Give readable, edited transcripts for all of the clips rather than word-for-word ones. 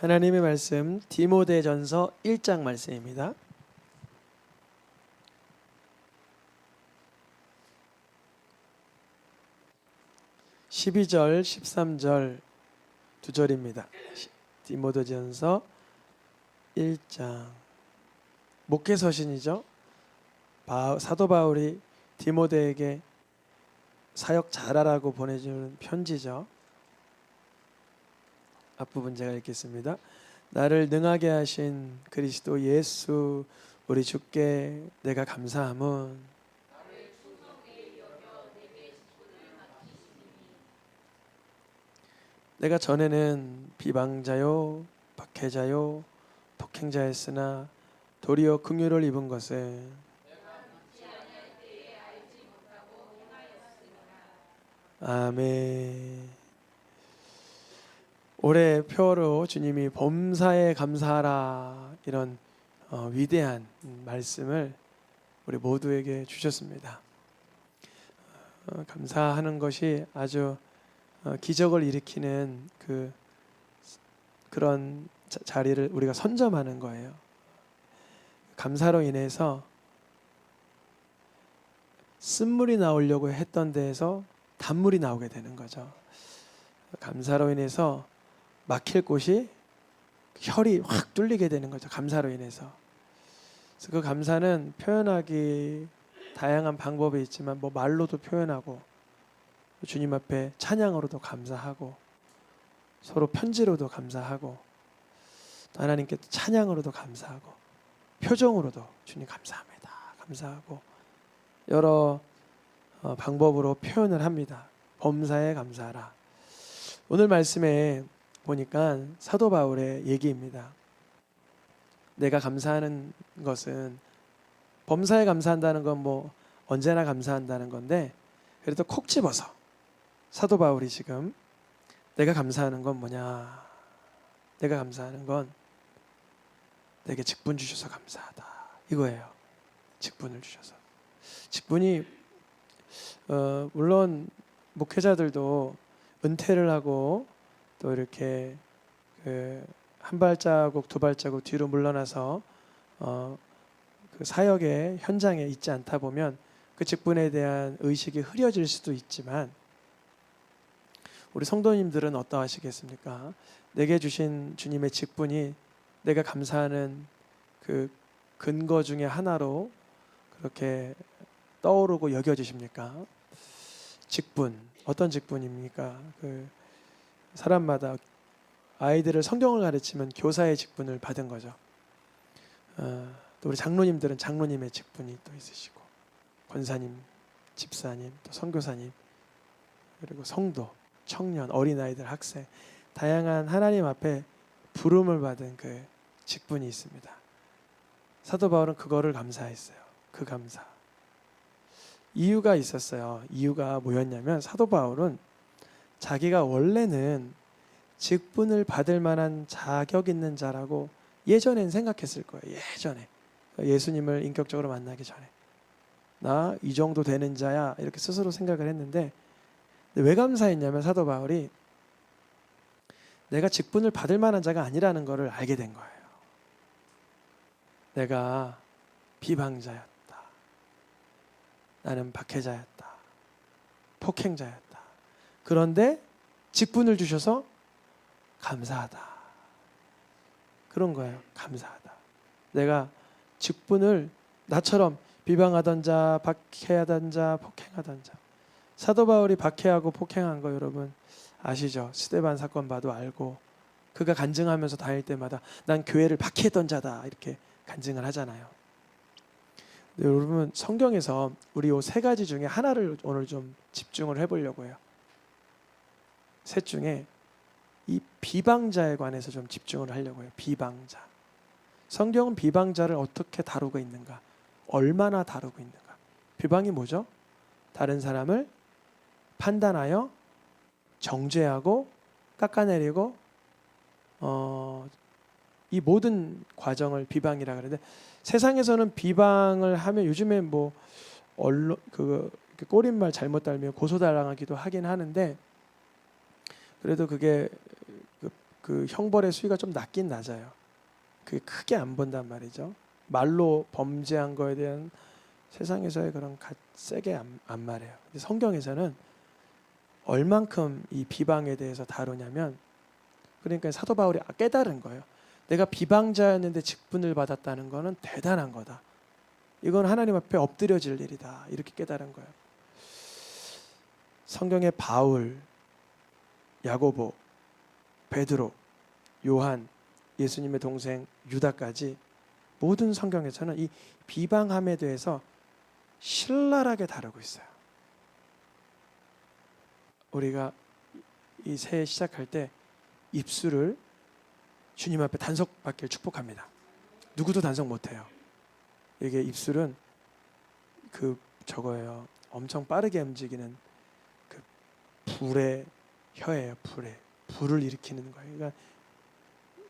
하나님의 말씀 디모데전서 1장 말씀입니다. 12절 13절 두 절입니다. 디모데전서 1장 목회서신이죠. 사도 바울이 디모데에게 사역 잘하라고 보내주는 편지죠. 앞부분 제가 읽겠습니다. 나를 능하게 하신 그리스도 예수 우리 주께 내가 감사함은 내가 전에는 비방자요 박해자요 폭행자였으나 도리어 긍휼을 입은 것은 아멘. 올해 표어로 주님이 범사에 감사하라 이런 위대한 말씀을 우리 모두에게 주셨습니다. 감사하는 것이 아주 기적을 일으키는 그런 자리를 우리가 선점하는 거예요. 감사로 인해서 쓴물이 나오려고 했던 데에서 단물이 나오게 되는 거죠. 감사로 인해서 막힐 곳이 혈이 확 뚫리게 되는 거죠. 감사로 인해서. 그래서 그 감사는 표현하기 다양한 방법이 있지만 말로도 표현하고 주님 앞에 찬양으로도 감사하고 서로 편지로도 감사하고 하나님께 찬양으로도 감사하고 표정으로도 주님 감사합니다. 감사하고 여러 방법으로 표현을 합니다. 범사에 감사하라. 오늘 말씀에 보니까 사도 바울의 얘기입니다. 내가 감사하는 것은 범사에 감사한다는 건 언제나 감사한다는 건데 그래도 콕 집어서 사도 바울이 지금 내가 감사하는 건 뭐냐? 내가 감사하는 건 내게 직분 주셔서 감사하다 이거예요. 직분을 주셔서. 직분이 물론 목회자들도 은퇴를 하고 또 이렇게 한 발자국 두 발자국 뒤로 물러나서 그 사역의 현장에 있지 않다 보면 그 직분에 대한 의식이 흐려질 수도 있지만 우리 성도님들은 어떠하시겠습니까? 내게 주신 주님의 직분이 내가 감사하는 그 근거 중에 하나로 그렇게 떠오르고 여겨지십니까? 직분 어떤 직분입니까? 사람마다 아이들을 성경을 가르치면 교사의 직분을 받은 거죠. 또 우리 장로님들은 장로님의 직분이 또 있으시고 권사님, 집사님, 또 선교사님 그리고 성도, 청년, 어린아이들, 학생 다양한 하나님 앞에 부름을 받은 그 직분이 있습니다. 사도 바울은 그거를 감사했어요. 그 감사. 이유가 있었어요. 이유가 뭐였냐면 사도 바울은 자기가 원래는 직분을 받을 만한 자격 있는 자라고 예전엔 생각했을 거예요. 예전에 예수님을 인격적으로 만나기 전에 나 이 정도 되는 자야 이렇게 스스로 생각을 했는데 왜 감사했냐면 사도 바울이 내가 직분을 받을 만한 자가 아니라는 것을 알게 된 거예요. 내가 비방자였다. 나는 박해자였다. 폭행자였다. 그런데 직분을 주셔서 감사하다. 그런 거예요. 감사하다. 내가 직분을 나처럼 비방하던 자, 박해하던 자, 폭행하던 자. 사도 바울이 박해하고 폭행한 거 여러분 아시죠? 스데반 사건 봐도 알고 그가 간증하면서 다닐 때마다 난 교회를 박해했던 자다 이렇게 간증을 하잖아요. 여러분 성경에서 우리 요 세 가지 중에 하나를 오늘 좀 집중을 해보려고 해요. 셋 중에 이 비방자에 관해서 좀 집중을 하려고 해요. 비방자. 성경은 비방자를 어떻게 다루고 있는가? 얼마나 다루고 있는가? 비방이 뭐죠? 다른 사람을 판단하여 정죄하고 깎아내리고 이 모든 과정을 비방이라 그러는데 세상에서는 비방을 하면 요즘에 언론 꼬릿말 잘못 달면 고소당하기도 하긴 하는데 그래도 그게 그 형벌의 수위가 좀 낮긴 낮아요. 그게 크게 안 본단 말이죠. 말로 범죄한 거에 대한 세상에서의 그런 세게 안 말해요. 근데 성경에서는 얼만큼 이 비방에 대해서 다루냐면, 그러니까 사도 바울이 깨달은 거예요. 내가 비방자였는데 직분을 받았다는 거는 대단한 거다. 이건 하나님 앞에 엎드려질 일이다. 이렇게 깨달은 거예요. 성경의 바울, 야고보, 베드로, 요한, 예수님의 동생 유다까지 모든 성경에서는 이 비방함에 대해서 신랄하게 다루고 있어요. 우리가 이 새해 시작할 때 입술을 주님 앞에 단속받길 축복합니다. 누구도 단속 못해요. 이게 입술은 저거예요. 엄청 빠르게 움직이는 그 불의 혀예요. 불을 일으키는 거예요. 그러니까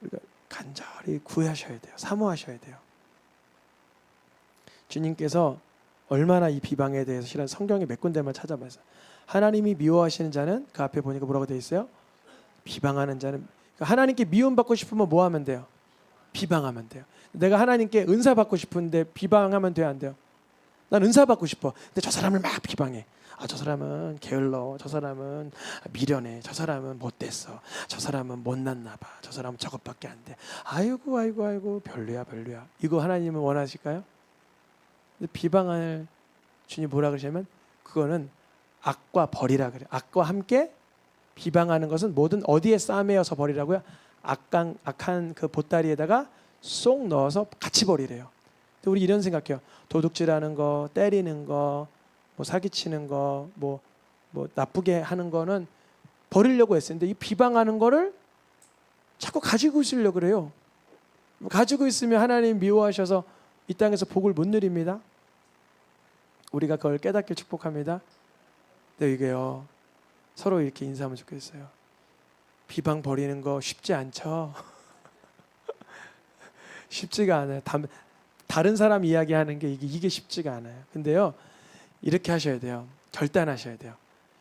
우리가 간절히 구하셔야 돼요. 사모하셔야 돼요. 주님께서 얼마나 이 비방에 대해서 실은 성경에 몇 군데만 찾아봐서 하나님이 미워하시는 자는 그 앞에 보니까 뭐라고 되어 있어요? 비방하는 자는. 그러니까 하나님께 미움받고 싶으면 뭐 하면 돼요? 비방하면 돼요. 내가 하나님께 은사 받고 싶은데 비방하면 돼요, 안 돼요? 난 은사 받고 싶어. 근데 저 사람을 막 비방해. 저 사람은 게을러. 저 사람은 미련해. 저 사람은 못됐어. 저 사람은 못났나 봐. 저 사람은 저것밖에 안 돼. 아이고 별로야. 이거 하나님은 원하실까요? 근데 비방을 주님 뭐라 그러시냐면 그거는 악과 벌이라 그래요. 악과 함께 비방하는 것은 뭐든 어디에 싸매어서 버리라고요? 악한 그 보따리에다가 쏙 넣어서 같이 버리래요. 우리 이런 생각해요. 도둑질하는 거, 때리는 거, 뭐 사기치는 거, 뭐 나쁘게 하는 거는 버리려고 했었는데 이 비방하는 거를 자꾸 가지고 있으려고 그래요. 가지고 있으면 하나님 미워하셔서 이 땅에서 복을 못 누립니다. 우리가 그걸 깨닫길 축복합니다. 근데 이게요, 서로 이렇게 인사하면 좋겠어요. 비방 버리는 거 쉽지 않죠? 쉽지가 않아요. 다른 사람 이야기하는 게 이게 쉽지가 않아요. 근데요, 이렇게 하셔야 돼요. 결단하셔야 돼요.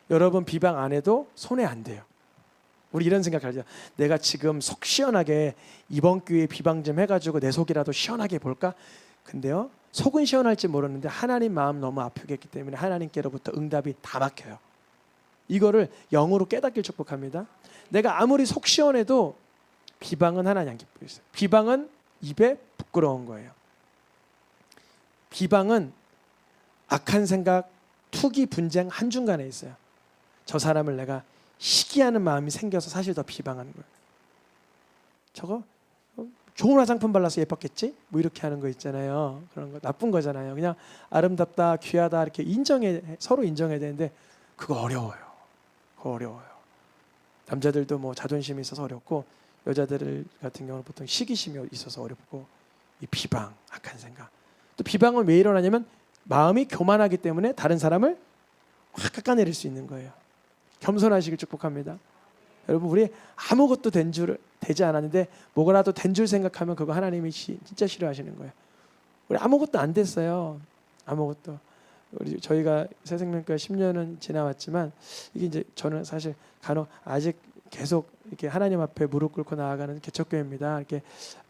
여러분 비방 안 해도 손해 안 돼요. 우리 이런 생각하죠. 내가 지금 속 시원하게 이번 기회에 비방 좀 해가지고 내 속이라도 시원하게 볼까? 근데요, 속은 시원할지 모르는데 하나님 마음 너무 아프게 했기 때문에 하나님께로부터 응답이 다 막혀요. 이거를 영으로 깨닫길 축복합니다. 내가 아무리 속 시원해도 비방은 하나님 안 기쁘겠어요. 비방은 입에 부끄러운 거예요. 비방은 악한 생각, 투기, 분쟁 한중간에 있어요. 저 사람을 내가 시기하는 마음이 생겨서 사실 더 비방하는 거예요. 저거 좋은 화장품 발라서 예뻤겠지? 뭐 이렇게 하는 거 있잖아요. 그런 거 나쁜 거잖아요. 그냥 아름답다, 귀하다 이렇게 서로 인정해야 되는데 그거 어려워요. 남자들도 뭐 자존심이 있어서 어렵고 여자들 같은 경우는 보통 시기심이 있어서 어렵고 이 비방, 악한 생각. 또 비방은 왜 일어나냐면 마음이 교만하기 때문에 다른 사람을 확 깎아내릴 수 있는 거예요. 겸손하시길 축복합니다. 여러분 우리 아무것도 되지 않았는데 뭐가라도 된 줄 생각하면 그거 하나님이 진짜 싫어하시는 거예요. 우리 아무것도 안 됐어요. 아무것도. 저희가 새생명교회 10년은 지나왔지만 이게 이제 저는 사실 간혹 아직 계속 이렇게 하나님 앞에 무릎 꿇고 나아가는 개척교회입니다.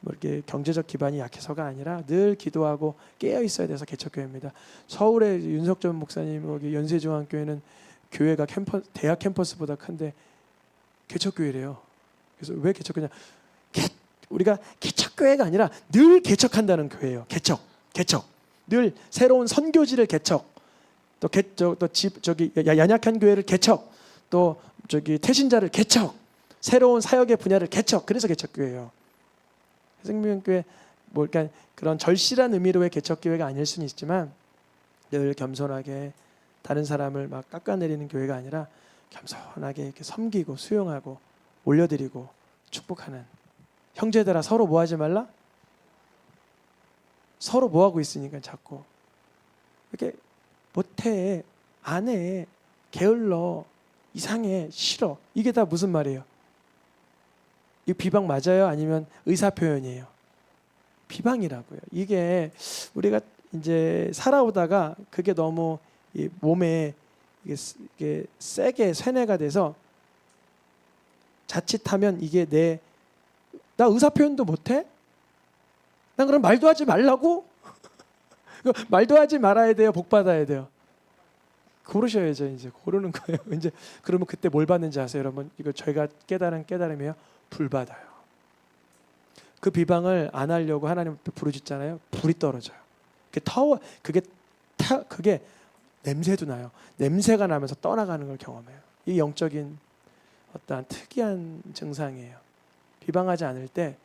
이렇게 경제적 기반이 약해서가 아니라 늘 기도하고 깨어 있어야 돼서 개척교회입니다. 서울의 윤석전 목사님 여기 연세중앙교회는 교회가 대학 캠퍼스보다 큰데 개척교회래요. 그래서 왜 개척교회냐? 우리가 개척교회가 아니라 늘 개척한다는 교회예요. 개척. 늘 새로운 선교지를 개척. 또 연약한 교회를 개척. 또 태신자를 개척. 새로운 사역의 분야를 개척. 그래서 개척교회예요. 생명교회 그러니까 그런 절실한 의미로의 개척교회가 아닐 수는 있지만 늘 겸손하게 다른 사람을 막 깎아내리는 교회가 아니라 겸손하게 이렇게 섬기고 수용하고 올려드리고 축복하는 형제들아 서로 뭐 하지 말라? 서로 뭐 하고 있으니까 자꾸 이렇게 못해, 안 해, 게을러, 이상해, 싫어. 이게 다 무슨 말이에요? 이 비방 맞아요? 아니면 의사 표현이에요? 비방이라고요. 이게 우리가 이제 살아오다가 그게 너무 이 몸에 이게 세게 쇠뇌가 돼서 자칫하면 이게 내 나 의사 표현도 못해? 난 그럼 말도 하지 말라고? 말도 하지 말아야 돼요, 복 받아야 돼요? 고르셔야죠. 이제 고르는 거예요. 이제 그러면 그때 뭘 받는지 아세요, 여러분? 이거 저희가 깨달은 깨달음이에요. 불 받아요. 그 비방을 안 하려고 하나님 앞에 부르짖잖아요. 불이 떨어져요. 그게 냄새도 나요. 냄새가 나면서 떠나가는 걸 경험해요. 이 영적인 어떠한 특이한 증상이에요. 비방하지 않을 때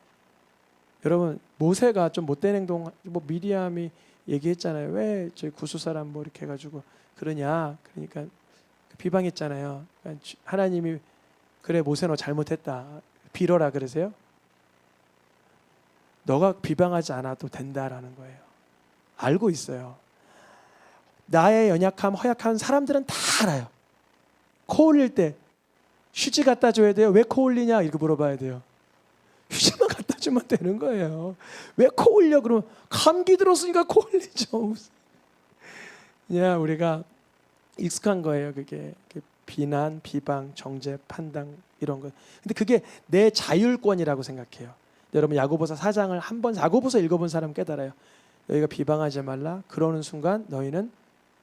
여러분, 모세가 좀 못된 행동, 뭐 미리암이 얘기했잖아요. 왜 저희 구스 사람 뭐 이렇게 해가지고 그러냐? 그러니까 비방했잖아요. 그러니까 하나님이 그래 모세 너 잘못했다. 빌어라 그러세요? 너가 비방하지 않아도 된다라는 거예요. 알고 있어요. 나의 연약함, 허약한 사람들은 다 알아요. 코 흘릴 때 휴지 갖다 줘야 돼요. 왜 코 흘리냐? 이렇게 물어봐야 돼요. 휴지만 갖다 주면 되는 거예요. 왜 코 흘려? 그러면 감기 들었으니까 코 흘리죠. 그냥 우리가 익숙한 거예요. 그게 비난, 비방, 정죄, 판단 이런 거. 근데 그게 내 자율권이라고 생각해요. 여러분 야고보서 4장을 한번 야고보서 읽어본 사람 깨달아요. 너희가 비방하지 말라. 그러는 순간 너희는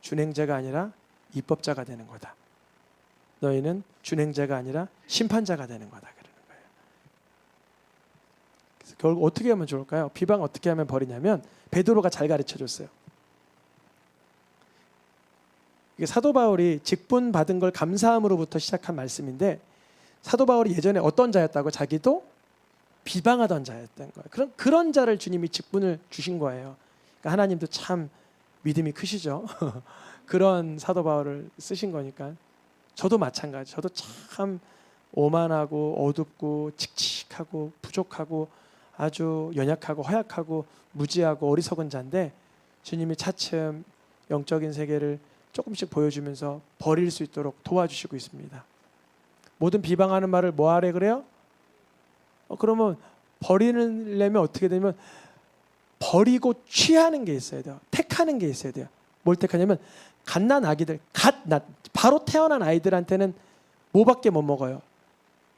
준행자가 아니라 입법자가 되는 거다. 너희는 준행자가 아니라 심판자가 되는 거다. 그러는 거예요. 그래서 결국 어떻게 하면 좋을까요? 비방 어떻게 하면 버리냐면 베드로가 잘 가르쳐줬어요. 이게 사도 바울이 직분 받은 걸 감사함으로부터 시작한 말씀인데 사도 바울이 예전에 어떤 자였다고? 자기도 비방하던 자였던 거예요. 그런 자를 주님이 직분을 주신 거예요. 그러니까 하나님도 참 믿음이 크시죠. 그런 사도 바울을 쓰신 거니까 저도 마찬가지. 저도 참 오만하고 어둡고 칙칙하고 부족하고 아주 연약하고 허약하고 무지하고 어리석은 자인데 주님이 차츰 영적인 세계를 조금씩 보여주면서 버릴 수 있도록 도와주시고 있습니다. 모든 비방하는 말을 뭐 하래 그래요? 그러면 버리려면 어떻게 되면 버리고 취하는 게 있어야 돼요. 택하는 게 있어야 돼요. 뭘 택하냐면 갓난 아기들, 바로 태어난 아이들한테는 뭐밖에 못 먹어요?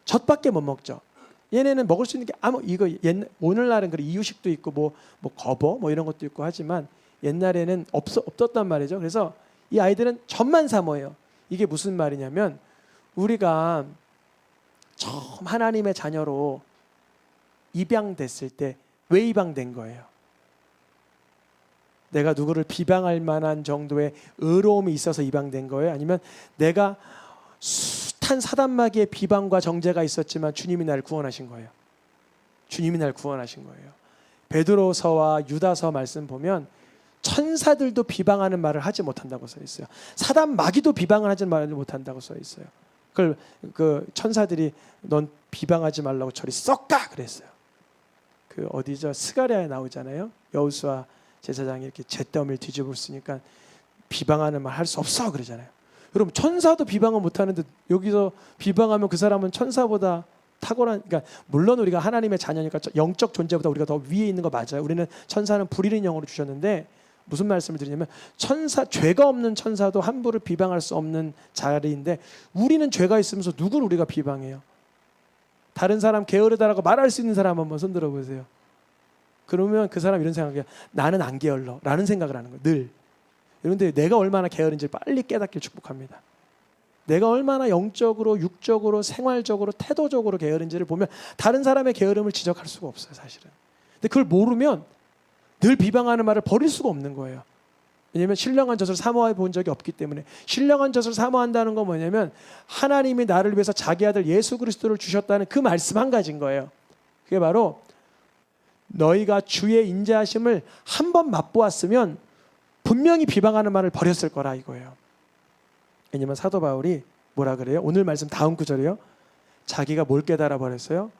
젖밖에 못 먹죠. 얘네는 먹을 수 있는 게 이거 오늘날은 그래 이유식도 있고 뭐 거버 뭐 이런 것도 있고 하지만 옛날에는 없었단 말이죠. 그래서 이 아이들은 젖만 사 먹어요. 이게 무슨 말이냐면 우리가 처음 하나님의 자녀로 입양됐을 때 왜 입양된 거예요? 내가 누구를 비방할 만한 정도의 의로움이 있어서 입양된 거예요? 아니면 내가 숱한 사단마귀의 비방과 정죄가 있었지만 주님이 나를 구원하신 거예요? 주님이 나를 구원하신 거예요. 베드로서와 유다서 말씀 보면 천사들도 비방하는 말을 하지 못한다고 써 있어요. 사단마귀도 비방을 하지 말을 못한다고 써 있어요. 그걸 그 천사들이 넌 비방하지 말라고 저리 썩가 그랬어요. 그 어디죠? 스가랴에 나오잖아요. 여호수아 제사장이 이렇게 잿더미를 뒤집어 쓰니까 비방하는 말 할 수 없어 그러잖아요. 여러분 천사도 비방을 못 하는데 여기서 비방하면 그 사람은 천사보다 탁월한, 그러니까 물론 우리가 하나님의 자녀니까 영적 존재보다 우리가 더 위에 있는 거 맞아요. 우리는 천사는 불의는 영으로 주셨는데 무슨 말씀을 드리냐면 죄가 없는 천사도 함부로 비방할 수 없는 자리인데 우리는 죄가 있으면서 누구를 우리가 비방해요? 다른 사람 게으르다라고 말할 수 있는 사람 한번 손들어 보세요. 그러면 그 사람 이런 생각이에요. 나는 안 게을러 라는 생각을 하는 거예요. 늘. 그런데 내가 얼마나 게으른지 빨리 깨닫길 축복합니다. 내가 얼마나 영적으로 육적으로 생활적으로 태도적으로 게으른지를 보면 다른 사람의 게으름을 지적할 수가 없어요. 사실은. 근데 그걸 모르면 늘 비방하는 말을 버릴 수가 없는 거예요. 왜냐하면 신령한 젖을 사모해 본 적이 없기 때문에. 신령한 젖을 사모한다는 건 뭐냐면 하나님이 나를 위해서 자기 아들 예수 그리스도를 주셨다는 그 말씀 한 가지인 거예요. 그게 바로 너희가 주의 인자하심을 한 번 맛보았으면 분명히 비방하는 말을 버렸을 거라 이거예요. 왜냐하면 사도 바울이 뭐라 그래요? 오늘 말씀 다음 구절이요. 자기가 뭘 깨달아 버렸어요?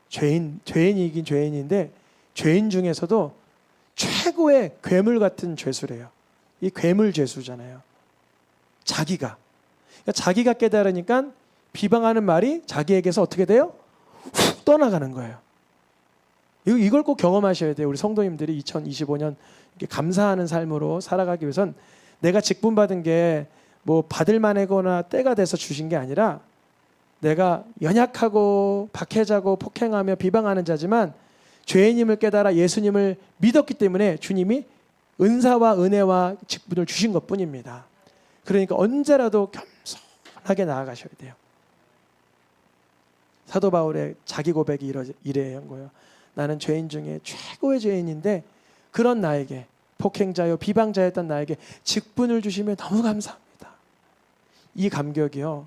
죄인이긴 죄인인데 죄인 중에서도 최고의 괴물 같은 죄수래요. 이 괴물 죄수잖아요. 자기가 깨달으니까 비방하는 말이 자기에게서 어떻게 돼요? 훅 떠나가는 거예요. 이걸 꼭 경험하셔야 돼요. 우리 성도님들이 2025년 감사하는 삶으로 살아가기 위해선 내가 직분받은 게 뭐 받을 만하거나 때가 돼서 주신 게 아니라 내가 연약하고 박해자고 폭행하며 비방하는 자지만 죄인임을 깨달아 예수님을 믿었기 때문에 주님이 은사와 은혜와 직분을 주신 것뿐입니다. 그러니까 언제라도 겸손하게 나아가셔야 돼요. 사도 바울의 자기 고백이 이래한 거예요. 나는 죄인 중에 최고의 죄인인데 그런 나에게, 폭행자요 비방자였던 나에게 직분을 주시며 너무 감사합니다. 이 감격이요,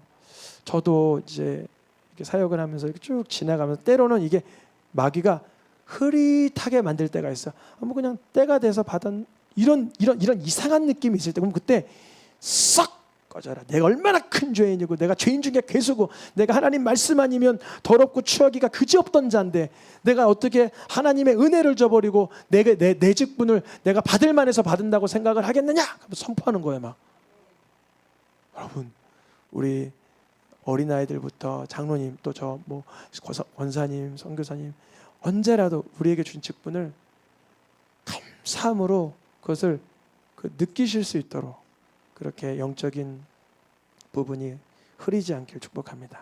저도 이제 이렇게 사역을 하면서 이렇게 쭉 지나가면서 때로는 이게 마귀가 흐릿하게 만들 때가 있어. 뭐 그냥 때가 돼서 받은 이런 이상한 느낌이 있을 때, 그럼 그때 썩 꺼져라. 내가 얼마나 큰 죄인이고 내가 죄인 중에 괴수고 내가 하나님 말씀 아니면 더럽고 추하기가 그지없던 자인데 내가 어떻게 하나님의 은혜를 저버리고 내 직분을 내가 받을 만해서 받는다고 생각을 하겠느냐? 선포하는 거예요. 막 여러분, 우리 어린아이들부터 장로님 또 저 뭐 권사님 선교사님 언제라도 우리에게 준 직분을 감사함으로 그것을 느끼실 수 있도록 그렇게 영적인 부분이 흐리지 않길 축복합니다.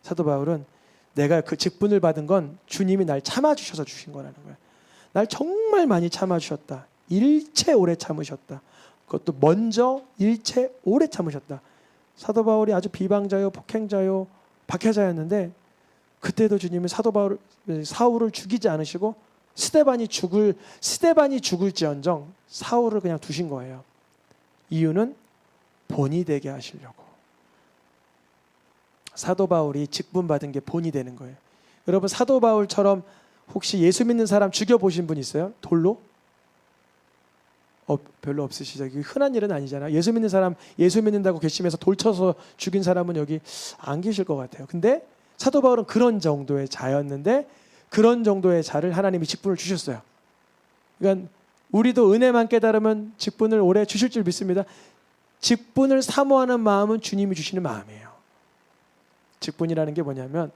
사도 바울은 내가 그 직분을 받은 건 주님이 날 참아주셔서 주신 거라는 거예요. 날 정말 많이 참아주셨다. 일체 오래 참으셨다. 그것도 먼저 일체 오래 참으셨다. 사도 바울이 아주 비방자요 폭행자요 박해자였는데 그때도 주님은 사울을 죽이지 않으시고 스데반이 죽을지언정 사울을 그냥 두신 거예요. 이유는 본이 되게 하시려고. 사도 바울이 직분 받은 게 본이 되는 거예요. 여러분, 사도 바울처럼 혹시 예수 믿는 사람 죽여보신 분 있어요? 돌로? 별로 없으시죠? 이게 흔한 일은 아니잖아요. 예수 믿는 사람, 예수 믿는다고 결심해서 돌 쳐서 죽인 사람은 여기 안 계실 것 같아요. 근데 사도 바울은 그런 정도의 자였는데 그런 정도의 자를 하나님이 직분을 주셨어요. 그러니까 우리도 은혜만 깨달으면 직분을 오래 주실 줄 믿습니다. 직분을 사모하는 마음은 주님이 주시는 마음이에요. 직분이라는 게 뭐냐면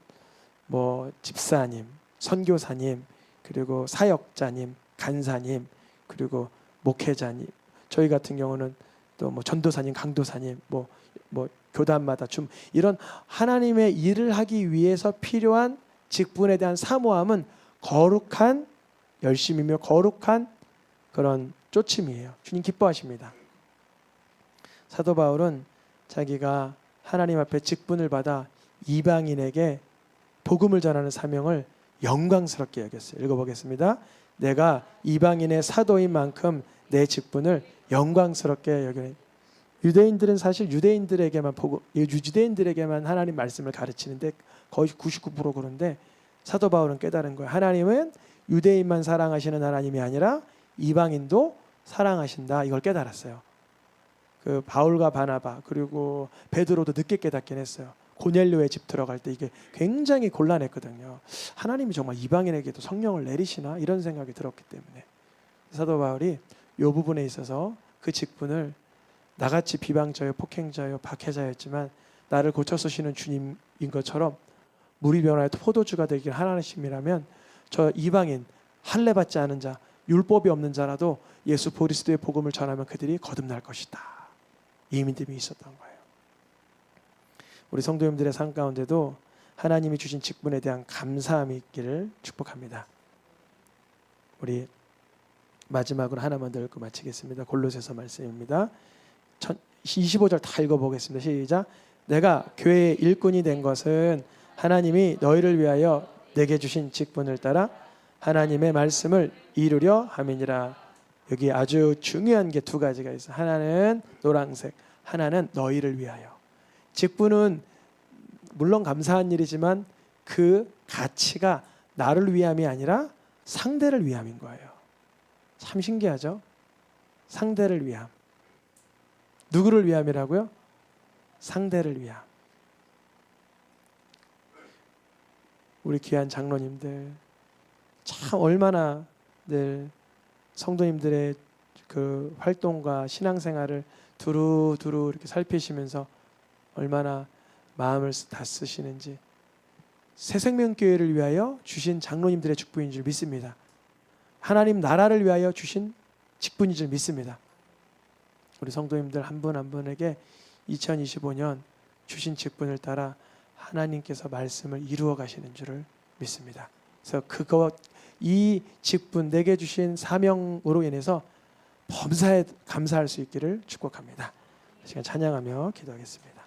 뭐 집사님, 선교사님, 그리고 사역자님, 간사님, 그리고 목회자님, 저희 같은 경우는 또 뭐 전도사님, 강도사님, 뭐 교단마다 이런 하나님의 일을 하기 위해서 필요한 직분에 대한 사모함은 거룩한 열심이며 거룩한 그런 쫓임이에요. 주님 기뻐하십니다. 사도 바울은 자기가 하나님 앞에 직분을 받아 이방인에게 복음을 전하는 사명을 영광스럽게 여겼어요. 읽어보겠습니다. 내가 이방인의 사도인 만큼 내 직분을 영광스럽게 여기네. 유대인들은 사실 유대인들에게만 하나님 말씀을 가르치는데 거의 99% 그런데 사도 바울은 깨달은 거예요. 하나님은 유대인만 사랑하시는 하나님이 아니라 이방인도 사랑하신다. 이걸 깨달았어요. 그 바울과 바나바 그리고 베드로도 늦게 깨닫긴 했어요. 고넬료의 집 들어갈 때 이게 굉장히 곤란했거든요. 하나님이 정말 이방인에게도 성령을 내리시나 이런 생각이 들었기 때문에 사도 바울이 이 부분에 있어서 그 직분을 나같이 비방자요 폭행자요 박해자였지만 나를 고쳐 쓰시는 주님인 것처럼 물이 변화에 포도주가 되길 하나님이라면 저 이방인 할례 받지 않은 자 율법이 없는 자라도 예수 그리스도의 복음을 전하면 그들이 거듭날 것이다. 이 믿음이 있었던 거예요. 우리 성도님들의 삶 가운데도 하나님이 주신 직분에 대한 감사함이 있기를 축복합니다. 우리 마지막으로 하나만 더 읽고 마치겠습니다. 골로새서 말씀입니다. 25절 다 읽어보겠습니다. 시작. 내가 교회의 일꾼이 된 것은 하나님이 너희를 위하여 내게 주신 직분을 따라 하나님의 말씀을 이루려 함이니라. 여기 아주 중요한 게 두 가지가 있어요. 하나는 노란색, 하나는 너희를 위하여. 직분은 물론 감사한 일이지만 그 가치가 나를 위함이 아니라 상대를 위함인 거예요. 참 신기하죠? 상대를 위함. 누구를 위함이라고요? 상대를 위함. 우리 귀한 장로님들 참 얼마나 늘 성도님들의 그 활동과 신앙생활을 두루두루 이렇게 살피시면서 얼마나 마음을 다 쓰시는지 새생명교회를 위하여 주신 장로님들의 직분인 줄 믿습니다. 하나님 나라를 위하여 주신 직분인 줄 믿습니다. 우리 성도님들 한 분 한 분에게 2025년 주신 직분을 따라 하나님께서 말씀을 이루어 가시는 줄을 믿습니다. 그래서 그것 이 직분 내게 주신 사명으로 인해서 범사에 감사할 수 있기를 축복합니다. 시간 찬양하며 기도하겠습니다.